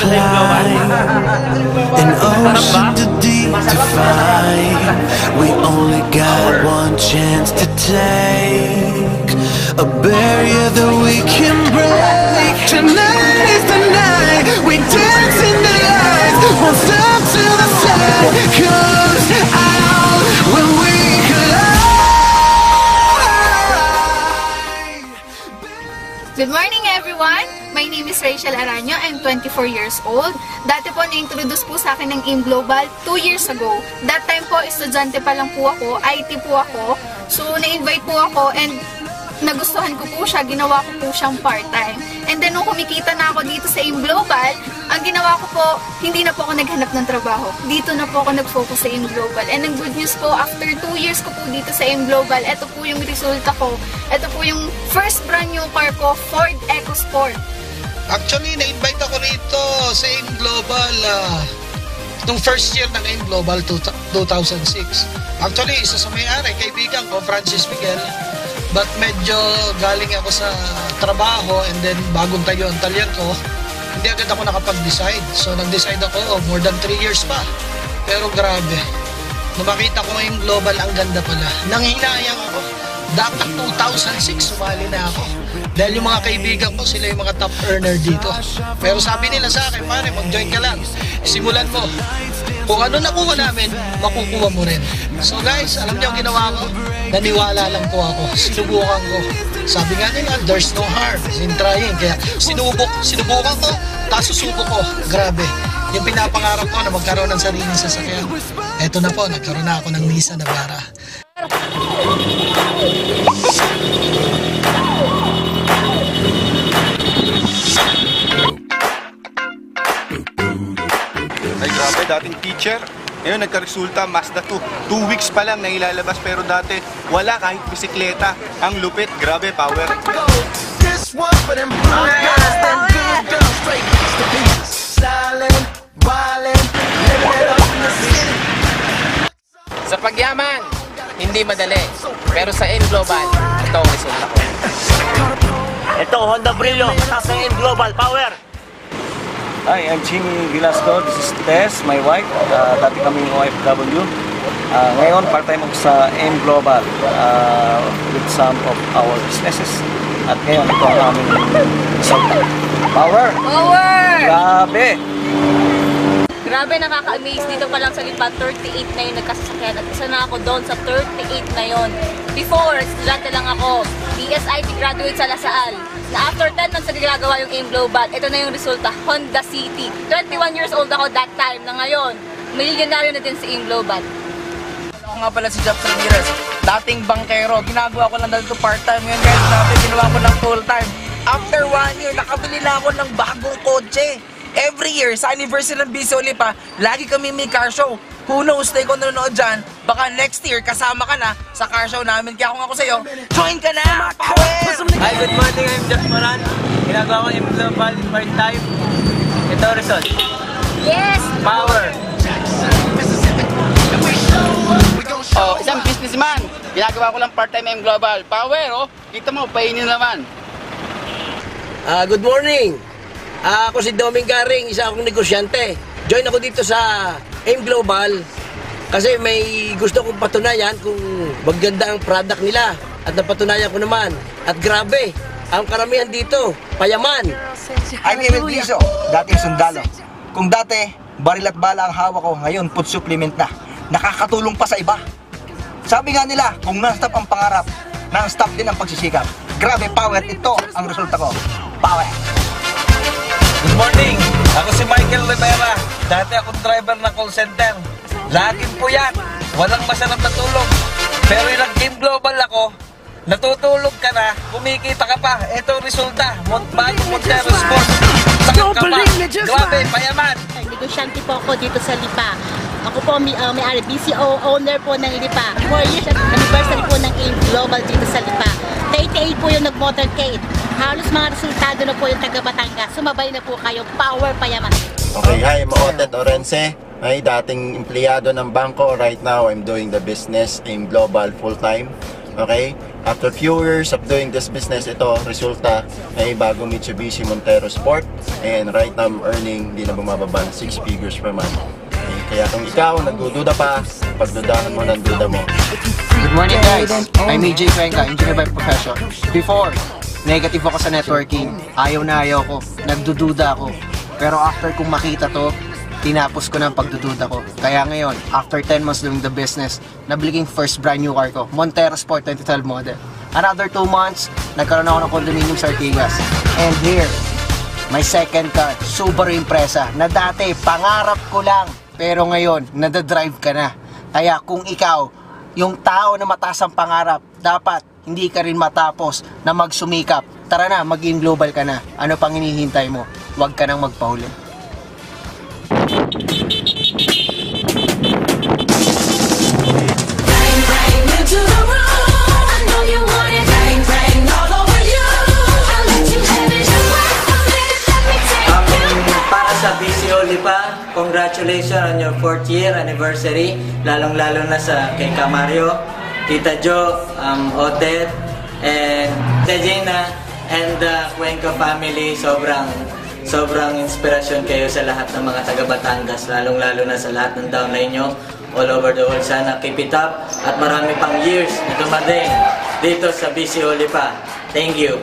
climb an ocean too deep to find. We only got one chance to take, a barrier that we can break. Tonight is the night we dance in the lights. Won't stop till the sun comes out when we collide. Good morning everyone! My name is Rachel Aranyo. I'm 24 years old. Dati po na-introduce po sa akin ng AIM Global 2 years ago. That time po, estudyante pa lang po ako, IT po ako. So, na-invite po ako and nagustuhan ko po siya, ginawa ko po siyang part-time. And then, nung kumikita na ako dito sa AIM Global, ang ginawa ko po, hindi na po ako naghanap ng trabaho. Dito na po ako nag-focus sa AIM Global. And ang good news po, after 2 years ko po dito sa AIM Global, ito po yung resulta ko. Ito po yung first brand new car ko, Ford EcoSport. Actually, na-invite ako rito sa AIM Global nung first year ng AIM Global 2006. Actually, isa sa may-ari, kaibigan ko, Francis Miguel. But medyo galing ako sa trabaho and then bagong tayo ang talyer ko, hindi agad ako nakapag-decide. So, nag-decide ako, more than 3 years pa. Pero grabe, nung makita ko AIM Global, ang ganda pala. Nanghinayang ako. Dapat 2006, sumali na ako. Dahil yung mga kaibigan ko, sila yung mga top earner dito. Pero sabi nila sa akin, pare, mag-join ka lang. Simulan mo. Kung ano nakuha namin, makukuha mo rin. So guys, alam niyo ang ginawa ko? Naniwala lang po ako. Sinubukan ko. Sabi nga nila, there's no harm in trying. Kaya sinubukan ko, tapos susubok ko. Grabe. Yung pinapangarap ko na magkaroon ng sariling sasakyan. Eto na po, nagkaroon na ako ng Nissan Navara. Ay grabe, dating teacher. Ngayon nagkaresulta, Mazda 2. 2 weeks pa lang na ilalabas pero dati wala kahit bisikleta. Ang lupit, grabe, power. Sa pagyaman, hindi madali. Pero sa AIM Global, ito ang resulta ko. Ito, Honda Brillo, sa AIM Global, power! Hi, I'm Jimmy Velasco. This is Tess, my wife. Dati kaming OFW. Ngayon, part-time ako sa AIM Global with some of our businesses. At ngayon, ito ang aming resulta. Power! Power! Grabe! Grabe, nakaka-amaze. Dito pa lang sa Lipa, 38 na yung nagkasasakyan. At isa na ako doon sa 38 na yon. Before, estudyante lang ako. DSIT graduate sa Lasal. Na after 10 months na ginagawa yung AIM Global, ito na yung resulta, Honda City. 21 years old ako that time. Na ngayon, milyonaryo na din si AIM Global. Ako nga pala si Jobs Ramirez. Dating bankero. Ginagawa ko lang dahil ito part-time. Ngayon guys, natin ginawa ko ng full-time. After 1 year, nakabili na ako ng bagong kotse. Every year, sa anniversary ng BC Olipa, lagi kami may car show. Who knows, na ikaw nanonood dyan, baka next year, kasama ka na sa car show namin. Kaya kung ako sa'yo, join ka na! Power! Hi, good morning. I'm Josh Moran. Ginagawa ko AIM Global part-time. Ito result. Yes! Power! Oh, isang businessman. Ginagawa ko lang part-time AIM Global. Power, oh. Kita mo, painin naman. Good morning. Ako si Doming Garing, isa akong negosyante. Join ako dito sa AIM Global kasi may gusto kong patunayan kung maganda ang product nila. At napatunayan ko naman. At grabe, ang karamihan dito, payaman. I'm Emil Biso, dating sundalo. Kung dati, baril at bala ang hawak ko, ngayon food supplement na. Nakakatulong pa sa iba. Sabi nga nila, kung non-stop ang pangarap, non-stop din ang pagsisikap. Grabe, power, ito ang resulta ko. Power! Good morning! Ako si Michael Rivera. Dati akong driver ng call center. Laging puyat. Walang masarap na tulog. Pero yung AIM Global ako, natutulog ka na, kumikita ka pa. Ito ang resulta. Bagong Montero Sport. Sakit ka pa. Grabe, payaman. Negosyante po ako dito sa Lipa. Ako po may-ari, BCO owner po ng Lipa. 4 years at anniversary po ng AIM Global dito sa Lipa. 38 po yung nag-motorcade. Halos mga resultado na po yung taga Batangas. Sumabay na po kayo. Power payaman. Okay, hi, Maotet Orense. Ay, dating empleyado ng bangko. Right now, I'm doing the business AIM Global full-time. Okay? After few years of doing this business, ito, resulta, may bagong Mitsubishi Montero Sport. And right now, I'm earning, di na bumababa, 6 figures per month. Kaya kung ikaw, nagdududa pa, pagdudahan mo ng duda mo. Good morning guys! I'm EJ Cuenca, engineer by profession. Before, negative ako sa networking. Ayaw na ayaw ko. Nagdududa ako. Pero after kong makita to, tinapos ko na ang pagdududa ko. Kaya ngayon, after 10 months doing the business, nabili ko yung first brand new car ko, Montero Sport 2012 model. Another 2 months, nagkaroon ako ng condominium sa Ortigas. And here, my second car, Subaru Impreza, na dati pangarap ko lang, pero ngayon, nadadrive ka na. Kaya kung ikaw, yung tao na mataas ang pangarap, dapat hindi ka rin matapos na magsumikap. Tara na, maging global ka na. Ano pang hinihintay mo? Huwag ka nang magpahuli. Para sa BCO Lipa, congratulations on your 4th year anniversary. Lalong-lalo na sa kay Camario, Tita Jo, Otet, and Tejena, and the Cuenca family. Sobrang inspirasyon kayo sa lahat ng mga taga Batangas, lalong-lalo na sa lahat ng downline nyo all over the world. Sana keep it up at marami pang years na dumating dito sa BCO Lipa. Thank you.